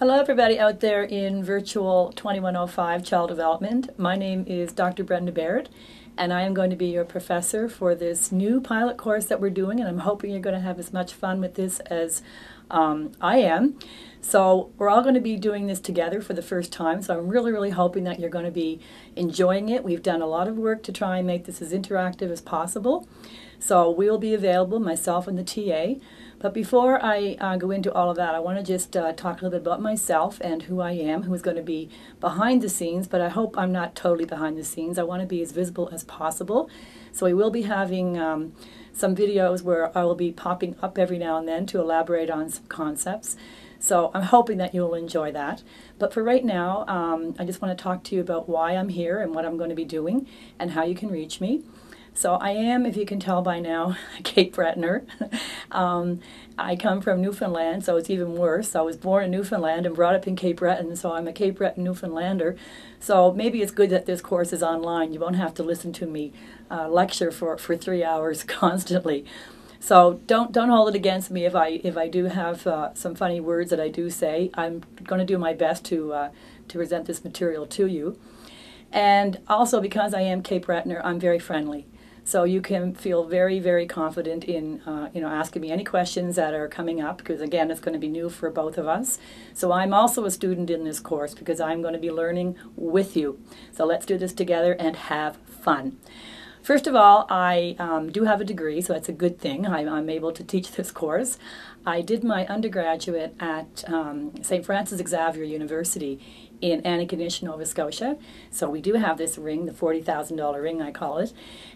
Hello everybody out there in virtual 2105 Child Development. My name is Dr. Brenda Baird, and I am going to be your professor for this new pilot course that we're doing, and I'm hoping you're going to have as much fun with this as I am. So we're all going to be doing this together for the first time, so I'm really hoping that you're going to be enjoying it. We've done a lot of work to try and make this as interactive as possible. So we'll be available, myself and the TA. But before I go into all of that, I want to just talk a little bit about myself and who I am, who's going to be behind the scenes, but I hope I'm not totally behind the scenes. I want to be as visible as possible. So we will be having some videos where I will be popping up every now and then to elaborate on some concepts. So I'm hoping that you'll enjoy that. But for right now, I just want to talk to you about why I'm here and what I'm going to be doing and how you can reach me. So I am, if you can tell by now, a Cape Bretoner. I come from Newfoundland, so it's even worse. I was born in Newfoundland and brought up in Cape Breton, so I'm a Cape Breton Newfoundlander. So maybe it's good that this course is online. You won't have to listen to me lecture for 3 hours constantly. So don't hold it against me if I do have some funny words that I do say. I'm going to do my best to present this material to you. And also, because I am Cape Bretoner, I'm very friendly. So you can feel very confident in asking me any questions that are coming up, because again, it's going to be new for both of us. So I'm also a student in this course because I'm going to be learning with you. So let's do this together and have fun. First of all, I do have a degree, so that's a good thing. I'm able to teach this course. I did my undergraduate at St. Francis Xavier University in Antigonish, Nova Scotia. So we do have this ring, the $40,000 ring I call it.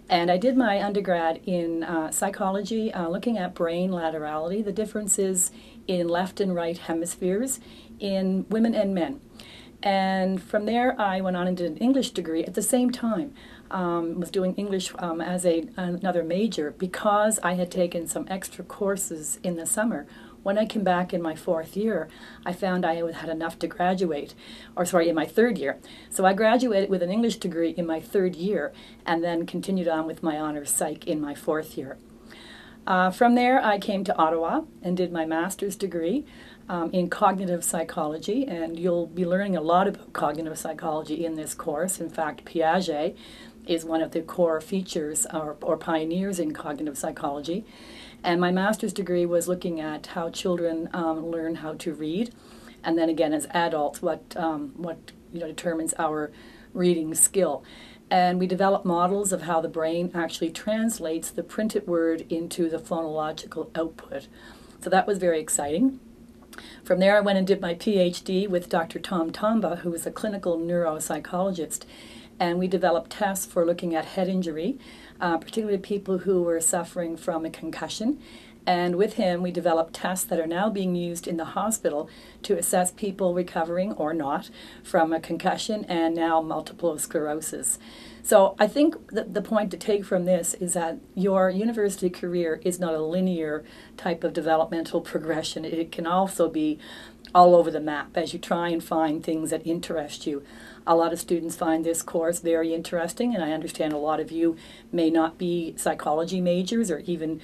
And I did my undergrad in psychology, looking at brain laterality, the differences in left and right hemispheres in women and men. And from there I went on and did an English degree at the same time. Was doing English as another major because I had taken some extra courses in the summer. When I came back in my 4th year, I found I had enough to graduate, in my 3rd year. So I graduated with an English degree in my 3rd year and then continued on with my honors psych in my 4th year. From there, I came to Ottawa and did my master's degree in cognitive psychology, and you'll be learning a lot about cognitive psychology in this course. In fact, Piaget is one of the core features or pioneers in cognitive psychology. And my master's degree was looking at how children learn how to read, and then again as adults, what determines our reading skill. And we developed models of how the brain actually translates the printed word into the phonological output. So that was very exciting. From there I went and did my PhD with Dr. Tom Tomba, who is a clinical neuropsychologist, and we developed tests for looking at head injury, particularly people who were suffering from a concussion. And with him, we developed tests that are now being used in the hospital to assess people recovering or not from a concussion and now multiple sclerosis. So I think the point to take from this is that your university career is not a linear type of developmental progression. It can also be all over the map as you try and find things that interest you. A lot of students find this course very interesting, and I understand a lot of you may not be psychology majors or even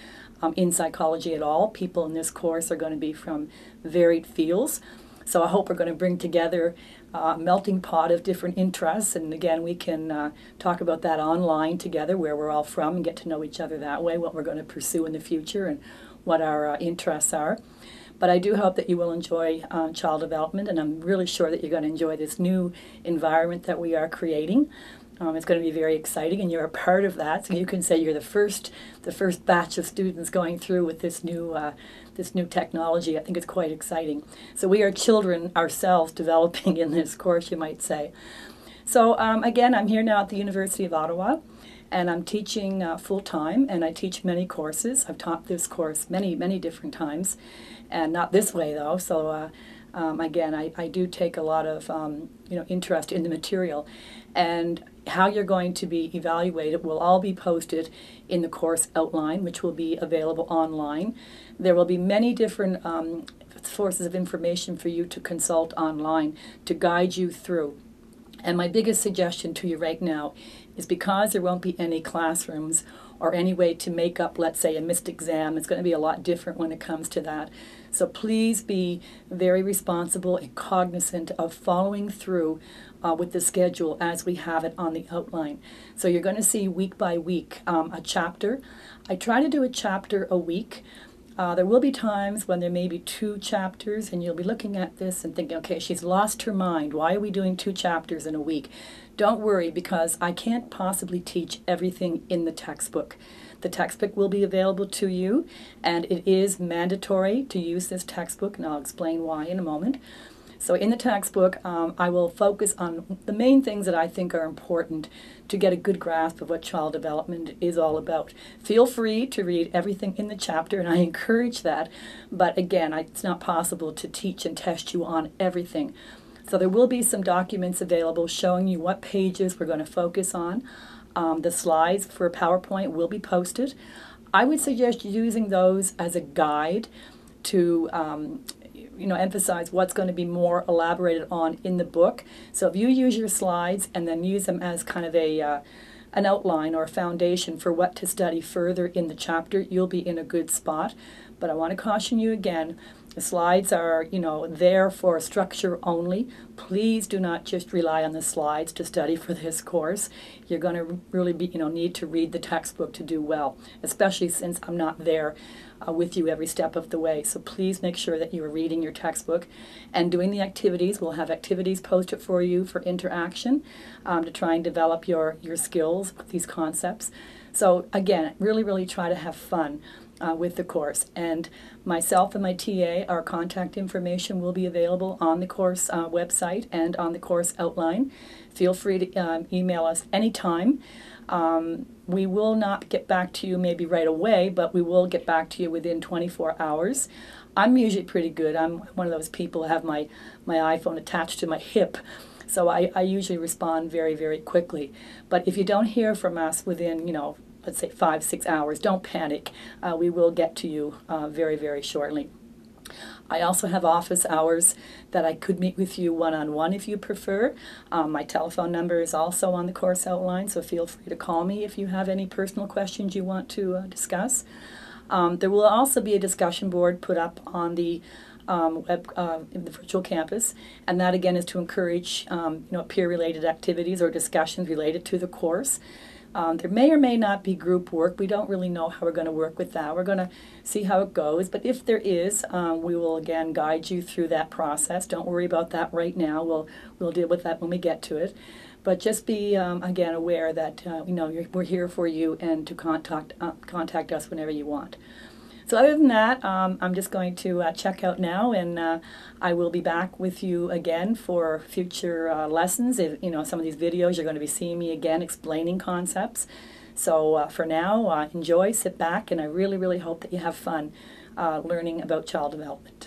in psychology at all. People in this course are going to be from varied fields. So I hope we're going to bring together a melting pot of different interests, and again we can talk about that online together, where we're all from, and get to know each other that way, what we're going to pursue in the future and what our interests are. But I do hope that you will enjoy child development, and I'm really sure that you're going to enjoy this new environment that we are creating. It's going to be very exciting, and you're a part of that. So you can say you're the first batch of students going through with this new technology. I think it's quite exciting. So we are children ourselves developing in this course, you might say. So again, I'm here now at the University of Ottawa, and I'm teaching full-time, and I teach many courses. I've taught this course many different times, and not this way though. So again, I do take a lot of interest in the material, and how you're going to be evaluated will all be posted in the course outline, which will be available online. There will be many different sources of information for you to consult online to guide you through. And my biggest suggestion to you right now is, because there won't be any classrooms or any way to make up, let's say, a missed exam. It's going to be a lot different when it comes to that. So please be very responsible and cognizant of following through with the schedule as we have it on the outline. So you're going to see week by week a chapter. I try to do a chapter a week. There will be times when there may be 2 chapters, and you'll be looking at this and thinking, okay, she's lost her mind. Why are we doing 2 chapters in a week? Don't worry, because I can't possibly teach everything in the textbook. The textbook will be available to you, and it is mandatory to use this textbook, and I'll explain why in a moment. So in the textbook, I will focus on the main things that I think are important to get a good grasp of what child development is all about. Feel free to read everything in the chapter, and I encourage that, but again, it's not possible to teach and test you on everything. So there will be some documents available showing you what pages we're going to focus on. The slides for PowerPoint will be posted. I would suggest using those as a guide to emphasize what's going to be more elaborated on in the book. So if you use your slides and then use them as kind of an outline or a foundation for what to study further in the chapter, you'll be in a good spot. But I want to caution you again, the slides are, there for structure only. Please do not just rely on the slides to study for this course. You're going to really need to read the textbook to do well, especially since I'm not there with you every step of the way. So please make sure that you are reading your textbook and doing the activities. We'll have activities posted for you for interaction to try and develop your skills with these concepts. So again, really try to have fun with the course. And myself and my TA, our contact information will be available on the course website and on the course outline. Feel free to email us anytime. We will not get back to you maybe right away, but we will get back to you within 24 hours. I'm usually pretty good. I'm one of those people who have my iPhone attached to my hip. So I usually respond very quickly. But if you don't hear from us within, let's say 5-6 hours, don't panic. We will get to you very shortly. I also have office hours that I could meet with you one-on-one if you prefer. My telephone number is also on the course outline, so feel free to call me if you have any personal questions you want to discuss. There will also be a discussion board put up on the in the virtual campus, and that again is to encourage peer-related activities or discussions related to the course. There may or may not be group work. We don't really know how we're going to work with that. We're going to see how it goes, but if there is, we will again guide you through that process. Don't worry about that right now. We'll deal with that when we get to it. But just be again aware that we're here for you and to contact us whenever you want. So other than that, I'm just going to check out now, and I will be back with you again for future lessons. If, some of these videos, you're going to be seeing me again explaining concepts. So for now, enjoy, sit back, and I really hope that you have fun learning about child development.